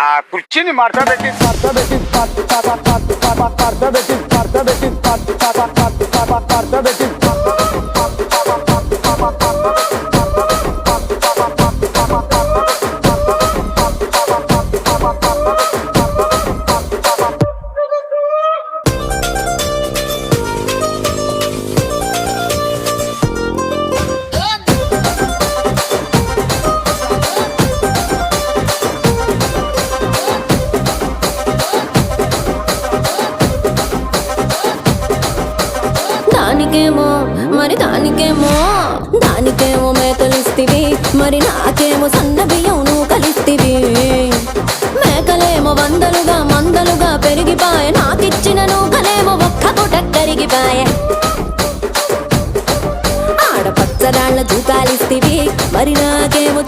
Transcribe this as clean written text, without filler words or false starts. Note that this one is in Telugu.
ఆ కుర్చీని మడతబెట్టి దానికేమో మేకలిస్తివి, మరి నాకేమో సన్న బియ్యం నువ్వు కలిస్తివి. మేకలేమో వందలుగా మందలుగా పెరిగిపాయ, నాకిచ్చిన నూకలేమో ఒక్క పూట కరిగిపాయ. ఆడపచ్చరాళ్ళ తూకాలిస్తివి, మరి నాకేమో